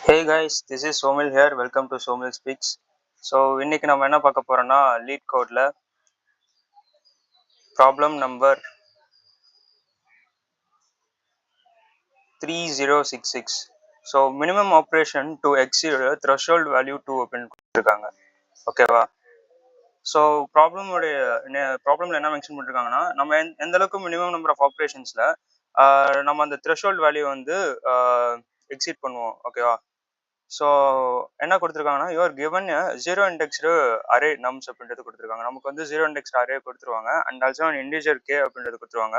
Hey guys, this is Somil here. Welcome to Somil Speaks. So இன்னைக்கு நம்ம என்ன பார்க்க போறோம்னா லீட் கோட்ல problem number 3066. So minimum operation to exceed threshold value 2 அப்படின்னு கொடுத்துருக்காங்க. ஓகேவா? ஸோ ப்ராப்ளம்ல என்ன மென்ஷன் பண்ணிருக்காங்கன்னா நம்ம எந்த அளவுக்கு மினிமம் நம்பர் ஆஃப் ஆப்ரேஷன்ஸ்ல நம்ம அந்த த்ரெஷோல்ட் வேல்யூ வந்து எக்ஸீட் பண்ணுவோம். ஓகேவா? ஸோ என்ன கொடுத்துருக்காங்கன்னா your given zero indexed array nums அப்படின்றது கொடுத்துருக்காங்க. நமக்கு வந்து ஜீரோ இண்டெக்ஸ்டு அரே கொடுத்துருவாங்க அண்ட் ஆல்சோ இண்டீஜர் கே அப்படின்றது கொடுத்துருவாங்க.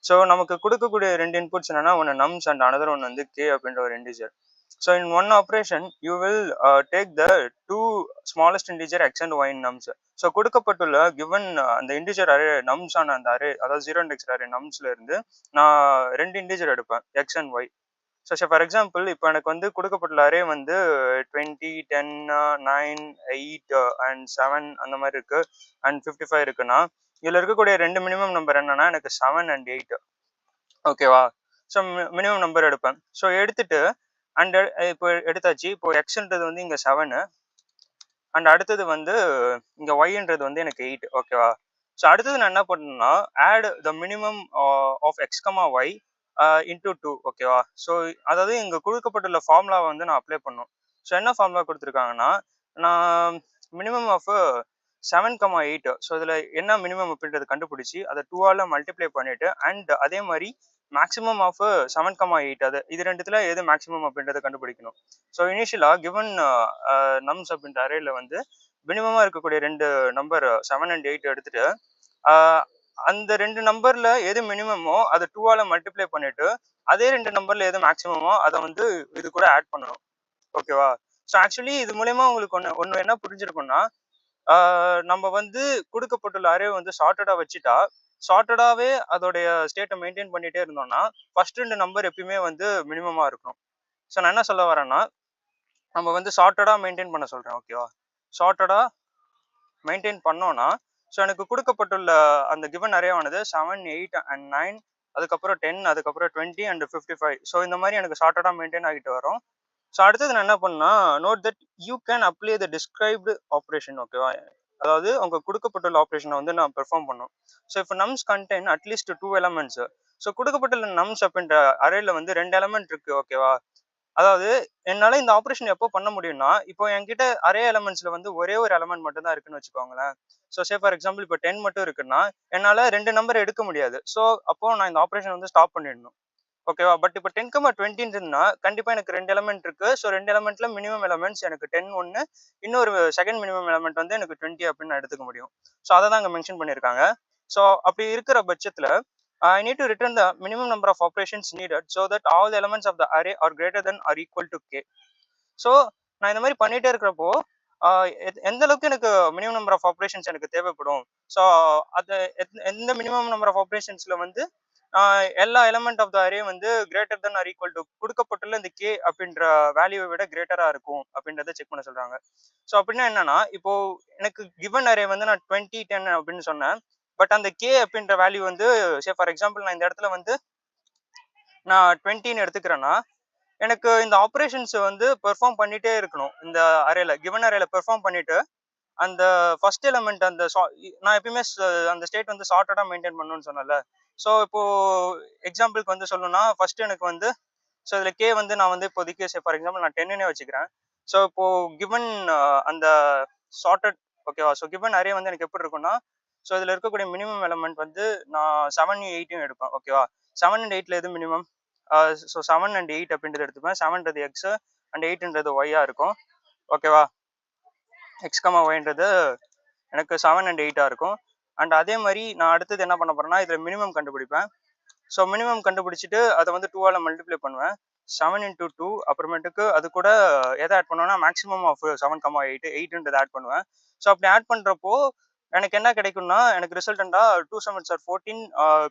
ஸோ நமக்கு கொடுக்கக்கூடிய ரெண்டு இன்புட்ஸ் என்னன்னா ஒன்று நம்ஸ் அண்ட் அனதர் ஒன் வந்து கே அப்படின்ற ஒரு integer. So in one operation you will take the two smallest integer X and Y nums. So கொடுக்கப்பட்டுள்ள கிவன் அந்த இண்டீஜர் அரே நம்ஸ் ஆன அந்த அரே அதாவது ஜீரோ இண்டெக்ஸ் அரே நம்ஸ்ல இருந்து நான் ரெண்டு இண்டீஜர் எடுப்பேன் X and Y. So for example இப்போ எனக்கு வந்து கொடுக்கப்பட்டுள்ள அரே வந்து 20, 10, 9, 8 அண்ட் 7 அந்த மாதிரி இருக்கு அண்ட் 55 இருக்குன்னா இதில் இருக்கக்கூடிய ரெண்டு மினிமம் நம்பர் என்னன்னா எனக்கு 7 அண்ட் 8. ஓகேவா? ஸோ மினிமம் நம்பர் எடுப்பேன். ஸோ எடுத்துட்டு அண்ட் இப்போ எடுத்தாச்சு. இப்போ எக்ஸ்ன்றது வந்து இங்கே 7 அண்ட் அடுத்தது வந்து இங்கே ஒய்ன்றது வந்து எனக்கு 8. ஓகேவா? ஸோ அடுத்தது நான் என்ன பண்ணணும்னா add the minimum of X comma Y into 2. ஓகேவா? ஸோ அதாவது இங்கே கொடுக்கப்பட்டுள்ள ஃபார்முலாவை வந்து நான் அப்ளை பண்ணும். ஸோ என்ன ஃபார்முலா கொடுத்துருக்காங்கன்னா நான் மினிமம் ஆஃப் 7,8. ஸோ இதில் என்ன மினிமம் அப்படின்றது கண்டுபிடிச்சி அதை 2ஆல் மல்டிப்ளை பண்ணிட்டு அண்ட் அதே மாதிரி மேக்ஸிமம் ஆஃப் 7,8 அது இது ரெண்டுத்துல எது மேக்ஸிமம் அப்படின்றத கண்டுபிடிக்கணும். ஸோ இனிஷியலாக கிவன் நம்ஸ் அப்படின்ற அரேல வந்து மினிமமாக இருக்கக்கூடிய ரெண்டு நம்பர் 7 and 8 எடுத்துட்டு அந்த ரெண்டு நம்பர்ல எது மினிமமோ அதை 2ஆல் மல்டிப்ளை பண்ணிட்டு அதே ரெண்டு நம்பர்ல எது மேக்ஸிமமோ அதை வந்து இது கூட ஆட் பண்ணணும். ஓகேவா? ஸோ ஆக்சுவலி இது மூலயமா உங்களுக்கு ஒன்று என்ன புரிஞ்சிருக்கும்னா நம்ம வந்து கொடுக்கப்பட்டுள்ள அரே வந்து ஷார்ட்டடா வச்சுட்டா ஷார்ட்டடாவே அதோடைய ஸ்டேட்டை மெயின்டைன் பண்ணிட்டே இருந்தோம்னா ஃபர்ஸ்ட் ரெண்டு நம்பர் எப்பயுமே வந்து மினிமமா இருக்கும். ஸோ நான் என்ன சொல்ல வரேன்னா நம்ம வந்து ஷார்ட்டடா மெயின்டைன் பண்ண சொல்றேன். ஓகேவா? ஷார்ட்டடா மெயின்டைன் பண்ணோம்னா ஸோ எனக்கு கொடுக்கப்பட்டுள்ள அந்த கிவன் அரேவானது 7, 8 and 9 அதுக்கப்புறம் 10 அதுக்கப்புறம் 20 and 55. ஸோ இந்த மாதிரி எனக்கு ஷார்ட்டடா மெயின்டைன் ஆகிட்டு வரும். ஸோ அடுத்தது நான் என்ன பண்ணா note that you can apply the described operation. ஓகேவா? அதாவது அவங்க கொடுக்கப்பட்டுள்ள ஆப்ரேஷனை வந்து நான் பெர்ஃபார்ம் பண்ணும். ஸோ இப்போ nums contain at least 2 elements. So கொடுக்கப்பட்டுள்ள நம்ஸ் அப்படின்ற அரேல வந்து 2 எலமெண்ட் இருக்கு. ஓகேவா? அதாவது என்னால இந்த ஆப்ரேஷன் எப்போ பண்ண முடியும்னா இப்போ என்கிட்ட அரே எலமெண்ட்ஸ்ல வந்து ஒரே ஒரு எலமெண்ட் மட்டும் தான் இருக்குன்னு வச்சுக்கோங்களேன். ஸோ ஃபார் எக்ஸாம்பிள் இப்போ 10 மட்டும் இருக்குன்னா என்னால ரெண்டு நம்பர் எடுக்க முடியாது. ஸோ அப்போ நான் இந்த ஆப்ரேஷன் வந்து ஸ்டாப் பண்ணிடணும். ஓகேவா? பட் இப்போ 10,20 இருந்ததுன்னா கண்டிப்பா எனக்கு ரெண்டு எலமெண்ட் இருக்கு. ஸோ ரெண்டு எலமெண்ட்ல மினிமம் எலமெண்ட்ஸ் எனக்கு 10 ஒன்று இன்னொரு செகண்ட் மினிமம் எலமெண்ட் வந்து எனக்கு 20 அப்படின்னு நான் எடுத்துக்க முடியும். ஸோ அதை தான் அங்கே மென்ஷன் பண்ணியிருக்காங்க. ஸோ அப்படி இருக்கிற பட்சத்துல I need to return the minimum number of operations needed so that all the elements of the array are greater than or equal to k. So நான் இந்த மாதிரி பண்ணிட்டே இருக்கிறப்போ எந்த அளவுக்கு எனக்கு மினிமம் நம்பர் ஆஃப் ஆப்ரேஷன்ஸ் எனக்கு தேவைப்படும். ஸோ அது எந்த மினிமம் நம்பர் ஆஃப் ஆப்ரேஷன்ஸ்ல வந்து எல்லா எலமெண்ட் ஆஃப் த அரே வந்து greater than or equal to கொடுக்கப்பட்டுள்ள இந்த கே அப்படின்ற வேல்யூவை விட கிரேட்டரா இருக்கும் அப்படின்றத செக் பண்ண சொல்றாங்க. ஸோ அப்படின்னா என்னன்னா இப்போ எனக்கு கிவன் அரே வந்து நான் 20, 10 அப்படின்னு சொன்னேன். பட் அந்த கே அப்படின்ற வேல்யூ வந்து ஃபார் எக்ஸாம்பிள் நான் இந்த இடத்துல வந்து நான் 20ன்னு எடுத்துக்கிறேன்னா எனக்கு இந்த ஆப்ரேஷன்ஸ் வந்து பெர்ஃபார்ம் பண்ணிட்டே இருக்கணும். இந்த அரேல கிவன் அரேல பெர்ஃபார்ம் பண்ணிட்டு அந்த ஃபர்ஸ்ட் எலமெண்ட் அந்த நான் எப்பயுமே அந்த ஸ்டேட் வந்து ஷார்ட்டடா மெயின்டைன் பண்ணணும்னு சொன்னல. ஸோ இப்போ எக்ஸாம்பிளுக்கு வந்து சொல்லணும்னா ஃபர்ஸ்ட் எனக்கு வந்து ஸோ இதில் கே வந்து நான் வந்து இப்போதைக்கு ஃபார் எக்ஸாம்பிள் நான் 10னே வச்சுக்கிறேன். ஸோ இப்போ கிவன் அந்த ஷார்ட்டட் ஓகேவா? ஸோ கிவன் அரே வந்து எனக்கு எப்படி இருக்கும்னா ஸோ இதில் இருக்கக்கூடிய மினிமம் எலமெண்ட் வந்து நான் 7, 8 எடுப்பேன். ஓகேவா? 7 and 8ல எது மினிமம்? ஸோ 7 and 8 அப்படின்றது எடுத்துப்பேன். 7ன்றது எக்ஸ் அண்ட் 8ன்றது ஒய்யா இருக்கும். ஓகேவா? எக்ஸ் கமா ஒய்ன்றது எனக்கு 7 and 8 இருக்கும். அண்ட் அதே மாதிரி நான் அடுத்தது என்ன பண்ண போறேன்னா இதில் மினிமம் கண்டுபிடிப்பேன். ஸோ மினிமம் கண்டுபிடிச்சிட்டு அதை வந்து 2ஆல் மல்டிப்ளை பண்ணுவேன். 7 into 2 அப்புறமேட்டுக்கு அது கூட எதை ஆட் பண்ணுவேன்னா மேக்ஸிமம் ஆஃப் 7,8 8ன்றது ஆட் பண்ணுவேன். ஸோ அப்படி ஆட் பண்ணுறப்போ எனக்கு என்ன கிடைக்கும்னா எனக்கு ரிசல்டண்டா 2 7s are 14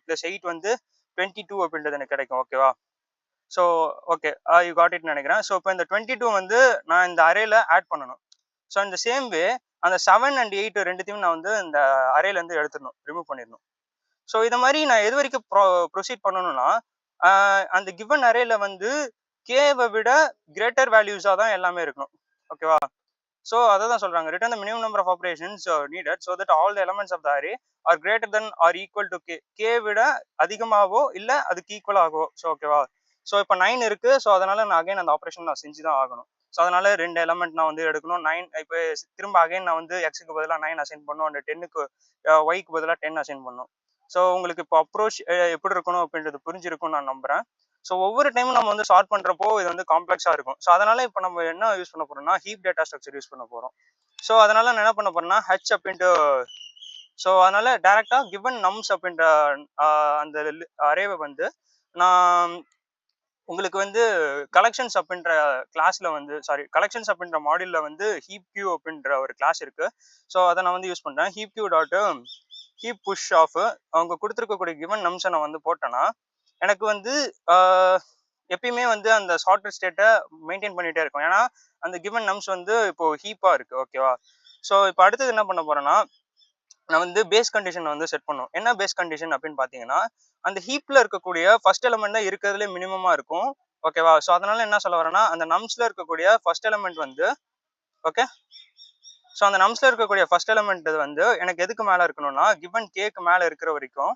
+ 8 வந்து 22 அப்படின்றது எனக்கு கிடைக்கும். ஓகேவா? ஸோ ஓகே யூ காட் இட்னு நினைக்கிறேன். ஸோ இப்போ இந்த 22 வந்து நான் இந்த அரேல ஆட் பண்ணணும். ஸோ இந்த சேம் வே அந்த 7 and 8 ரெண்டுத்தையும் நான் வந்து இந்த அரேலேருந்து எடுத்துடணும், ரிமூவ் பண்ணிடணும். ஸோ இதை மாதிரி நான் எது வரைக்கும் ப்ரொசீட் பண்ணணும்னா அந்த கிவன் அரேல வந்து கேவை விட கிரேட்டர் வேல்யூஸாக தான் எல்லாமே இருக்கணும். ஓகேவா? ஸோ அதை தான் சொல்கிறாங்க, return the minimum number of operations needed so that all the elements of the array are greater than or equal to K. K விட அதிகமாகவோ இல்லை அதுக்கு ஈக்குவலாகவோ. ஸோ ஓகேவா? ஸோ இப்போ 9 இருக்குது. ஸோ அதனால் நான் அகைன் அந்த ஆப்ரேஷன் நான் செஞ்சு தான் ஆகணும். ஸோ அதனால் 2 எலமெண்ட் நான் வந்து எடுக்கணும். 9 இப்போ திரும்ப அகைன் நான் வந்து எக்ஸுக்கு பதிலாக 9 அசைன் பண்ணணும், அந்த 10க்கு ஒய்க்கு பதிலாக 10 அசைன் பண்ணணும். ஸோ உங்களுக்கு இப்போ அப்ரோச் எப்படி இருக்கணும் அப்படின்றது புரிஞ்சிருக்கும்னு நான் நம்புகிறேன். ஸோ ஒவ்வொரு டைமும் நம்ம வந்து சார்ட் பண்ணுறப்போ இது வந்து காம்ப்ளெக்ஸாக இருக்கும். ஸோ அதனால் இப்போ நம்ம என்ன யூஸ் பண்ண போகிறோம்னா ஹீப் டேட்டா ஸ்ட்ரக்சர் யூஸ் பண்ண போகிறோம். ஸோ அதனால் நான் என்ன பண்ண போகிறேன்னா ஹெச் அப்படின்ட்டு, ஸோ அதனால் டேரெக்டாக கிவன் நம்ஸ் அப்படின்ற அந்த அரேவை வந்து நான் உங்களுக்கு வந்து கலெக்ஷன்ஸ் அப்படின்ற கிளாஸில் வந்து கலெக்ஷன்ஸ் அப்படின்ற மாடியூலில் வந்து ஹீப் கியூ அப்படின்ற ஒரு கிளாஸ் இருக்குது. ஸோ அதை நான் வந்து யூஸ் பண்ணுறேன். Heap Q dot heap push of அவங்க கொடுத்துருக்கக்கூடிய கிவன் நம்ஸை நான் வந்து போட்டேன்னா எனக்கு வந்து எப்பயுமே வந்து அந்த சார்ட்டட் ஸ்டேட்டை மெயின்டைன் பண்ணிகிட்டே இருக்கும். ஏன்னா அந்த கிவன் நம்ஸ் வந்து இப்போது ஹீப்பாக இருக்குது. ஓகேவா? ஸோ இப்போ அடுத்தது என்ன பண்ண போகிறேன்னா நான் வந்து பேஸ் கண்டிஷன் வந்து செட் பண்ணும். என்ன பேஸ் கண்டிஷன் அப்படின்னு பார்த்தீங்கன்னா அந்த ஹீப்பில் இருக்கக்கூடிய ஃபர்ஸ்ட் எலமெண்ட் தான் இருக்கிறதுலே மினிமமாக இருக்கும். ஓகேவா? ஸோ அதனால என்ன சொல்ல வரேன்னா அந்த நம்ஸில் இருக்கக்கூடிய ஃபர்ஸ்ட் எலமெண்ட் வந்து ஓகே. ஸோ அந்த நம்ஸில் இருக்கக்கூடிய ஃபர்ஸ்ட் எலமெண்ட் வந்து எனக்கு எதுக்கு மேலே இருக்கணும்னா கிவன் கேக்கு மேலே இருக்கிற வரைக்கும்.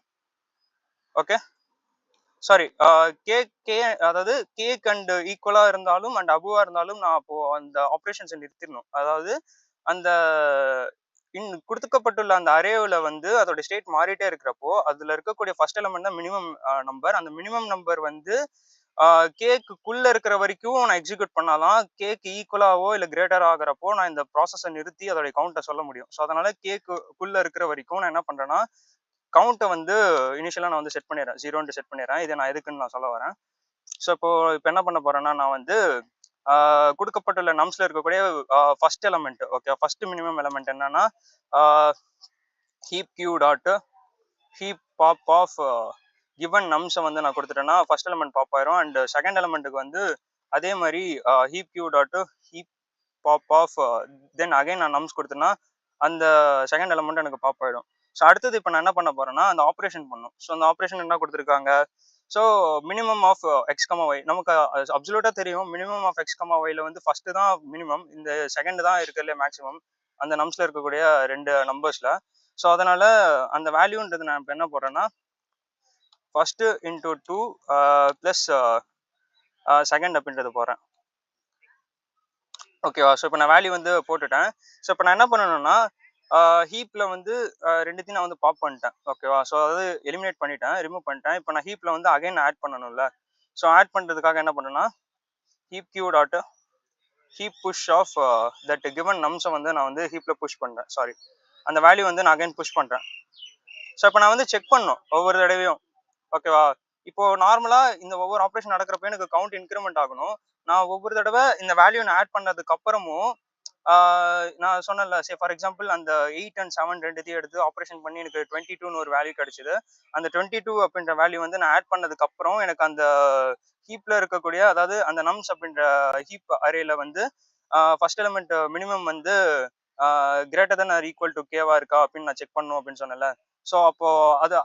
ஓகே சாரி கே கே அதாவது கேக் அண்ட் ஈக்குவலாக இருந்தாலும் அண்ட் அபுவாக இருந்தாலும் நான் அப்போது அந்த ஆப்ரேஷன்ஸை நிறுத்திடணும். அதாவது அந்த கொடுக்கப்பட்டுள்ள அந்த அரேவில் வந்து அதோட ஸ்டேட் மாறிட்டே இருக்கிறப்போ அதில் இருக்கக்கூடிய ஃபர்ஸ்ட் எலமெண்ட் தான் மினிமம் நம்பர். அந்த மினிமம் நம்பர் வந்து கேக்குள்ளே இருக்கிற வரைக்கும் நான் எக்ஸிக்யூட் பண்ணாதான் கேக்கு ஈக்குவலாகவோ இல்லை கிரேட்டர் ஆகிறப்போ நான் இந்த ப்ராசஸை நிறுத்தி அதோடைய கவுண்ட்டை சொல்ல முடியும். ஸோ அதனால கேக்குள்ளே இருக்கிற வரைக்கும் நான் என்ன பண்ணுறேன்னா கவுண்ட்டை வந்து இனிஷியலாக நான் வந்து செட் பண்ணிடுறேன், 0 செட் பண்ணிடுறேன். இதை நான் எதுக்குன்னு நான் சொல்ல வரேன். ஸோ இப்போ என்ன பண்ண போறேன்னா நான் வந்து கொடுக்கப்பட்டுள்ள நம்ஸ்ல இருக்கக்கூடிய first element, okay, first minimum element என்னன்னா heap q dot heap pop of given நம்ஸை வந்து நான் கொடுத்துட்டேன்னா ஃபர்ஸ்ட் எலமெண்ட் பாப் ஆயிரும். அண்ட் செகண்ட் எலமெண்ட்டுக்கு வந்து அதே மாதிரி heap q dot heap pop of then again நான் நம்ஸ் கொடுத்தேன்னா அந்த செகண்ட் எலமெண்ட் எனக்கு பாப் ஆயிடும். ஸோ அடுத்தது இப்போ நான் என்ன பண்ண போறேன்னா அந்த ஆப்ரேஷன் பண்ணும். ஸோ அந்த ஆப்ரேஷன் என்ன கொடுத்துருக்காங்க, so minimum of X comma Y நமக்கு அப்சல்யூட்டாக தெரியும். மினிமம் ஆஃப் எக்ஸ் கமா ஒய்ல வந்து ஃபர்ஸ்ட் தான் மினிமம், இந்த செகண்ட் தான் இருக்கிறதுல மேக்ஸிமம் அந்த நம்ஸ்ல இருக்கக்கூடிய 2 நம்பர்ஸ்ல. ஸோ அதனால அந்த வேல்யூன்றது நான் இப்போ என்ன போடுறேன்னா ஃபர்ஸ்ட் இன்டூ 2 ப்ளஸ் செகண்ட் அப்படின்றது போடுறேன். ஓகேவா? ஸோ இப்போ நான் வேல்யூ வந்து போட்டுட்டேன். ஸோ இப்போ நான் என்ன பண்ணணும்னா ஹீப்பில் வந்து ரெண்டுத்தையும் நான் வந்து பாப் பண்ணிட்டேன். ஓகேவா? ஸோ அதாவது எலிமினேட் பண்ணிட்டேன், ரிமூவ் பண்ணிட்டேன். இப்போ நான் ஹீப்பில் வந்து அகைன் ஆட் பண்ணணும்ல. ஸோ ஆட் பண்ணுறதுக்காக என்ன பண்ணுன்னா heap q dot heap push of that given நம்ஸை வந்து நான் வந்து ஹீப்பில் புஷ் பண்ணுறேன். சாரி, அந்த வேல்யூ வந்து நான் அகைன் புஷ் பண்ணுறேன். ஸோ இப்போ நான் வந்து செக் பண்ணணும் ஒவ்வொரு தடவையும். ஓகேவா? இப்போ நார்மலாக இந்த ஒவ்வொரு ஆப்ரேஷன் நடக்கிறப்ப எனக்கு கவுண்ட் இன்க்ரிமெண்ட் ஆகணும். நான் ஒவ்வொரு தடவை இந்த வேல்யூ நான் ஆட் பண்ணதுக்கு அப்புறமும் நான் சொன்னேன்ல, சே ஃபார் எக்ஸாம்பிள் அந்த 8 and 7 ரெண்டுத்தையும் எடுத்து ஆப்ரேஷன் பண்ணி எனக்கு 22ன்னு ஒரு வேல்யூ கிடைச்சிது. அந்த 22 அப்படின்ற வேல்யூ வந்து நான் ஆட் பண்ணதுக்கு அப்புறம் எனக்கு அந்த ஹீப்ல இருக்கக்கூடிய அதாவது அந்த நம்ஸ் அப்படின்ற ஹீப் அரேல வந்து ஃபர்ஸ்ட் எலிமெண்ட் மினிமம் வந்து greater than or equal to கேவா இருக்கா அப்படின்னு நான் செக் பண்ணணும் அப்படின்னு சொன்னேன்ல. ஸோ அப்போ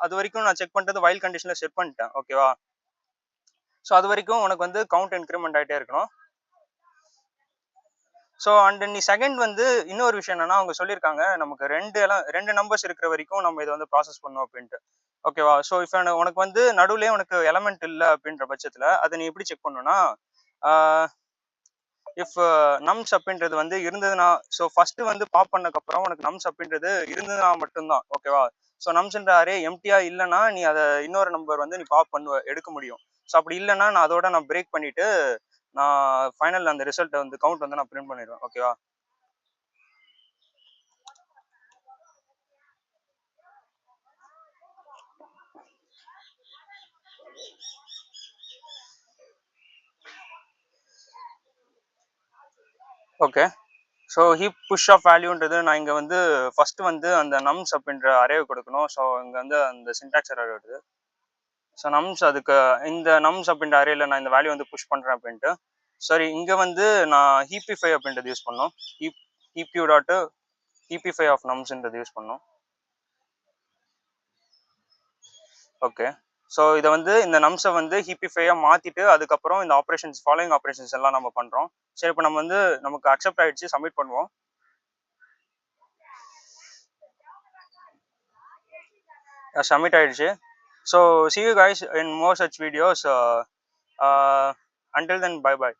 அது வரைக்கும் நான் செக் பண்ணிட்டு வைல் கண்டிஷன்ல செட் பண்ணிட்டேன். ஓகேவா? ஸோ அது வரைக்கும் உனக்கு வந்து கவுண்ட் இன்க்ரிமெண்ட் ஆகிட்டே இருக்கணும். ஸோ அண்ட் நீ செகண்ட் வந்து இன்னொரு விஷயம் என்னன்னா அவங்க சொல்லியிருக்காங்க நமக்கு ரெண்டு நம்பர்ஸ் இருக்கிற வரைக்கும் நம்ம இதை வந்து ப்ராசஸ் பண்ணோம் அப்படின்ட்டு. ஓகேவா? ஸோ இப்போ உனக்கு வந்து நடுவுலேயே உனக்கு எலமெண்ட் இல்லை அப்படின்ற பட்சத்தில் அதை நீ எப்படி செக் பண்ணணும்னா இஃப் நம்ஸ் அப்படின்றது வந்து இருந்ததுன்னா, ஸோ ஃபர்ஸ்ட் வந்து பாப் பண்ணக்கப்புறம் உனக்கு நம்ஸ் அப்படின்றது இருந்ததுன்னா மட்டும்தான். ஓகேவா? ஸோ நம்ஸ்ன்ற அரே எம்டியா இல்லைன்னா நீ அதை இன்னொரு நம்பர் வந்து நீ பாப் எடுக்க முடியும். ஸோ அப்படி இல்லைன்னா நான் அதோட நான் பிரேக் பண்ணிட்டு நான் ஃபைனல் அந்த ரிசல்ட்டை வந்து கவுண்ட் வந்து நான் பிரிண்ட் பண்ணிடுவேன். ஓகேவா? Okay. So heap push of வேல்யூன்றது நான் இங்கே வந்து ஃபர்ஸ்ட் வந்து அந்த நம்ஸ் அப்படின்ற அரேவை கொடுக்கணும். ஸோ இங்கே வந்து அந்த சின்டாக்ஸ் எரர் வருது. ஸோ நம்ஸ் அதுக்கு இந்த நம்ஸ் அப்படின்ற அரேல நான் இந்த வேல்யூ வந்து புஷ் பண்ணுறேன் அப்படின்ட்டு. சரி, இங்கே வந்து நான் ஹீப்பிஃபை அப்படின்றது யூஸ் பண்ணோம். Heap q dot heapify of நம்ஸ்ன்றது யூஸ் பண்ணோம். ஓகே. ஸோ இதை வந்து இந்த நம்ஸை வந்து ஹிப்பிஃபையாக மாற்றிட்டு அதுக்கப்புறம் இந்த ஆப்ரேஷன்ஸ் ஃபாலோயிங் ஆப்ரேஷன்ஸ் எல்லாம் நம்ம பண்ணுறோம். சரி, இப்போ நம்ம வந்து நமக்கு அக்செப்ட் ஆகிடுச்சு, சப்மிட் பண்ணுவோம். சப்மிட் ஆகிடுச்சு. So see you guys in more such videos. Until then, bye bye.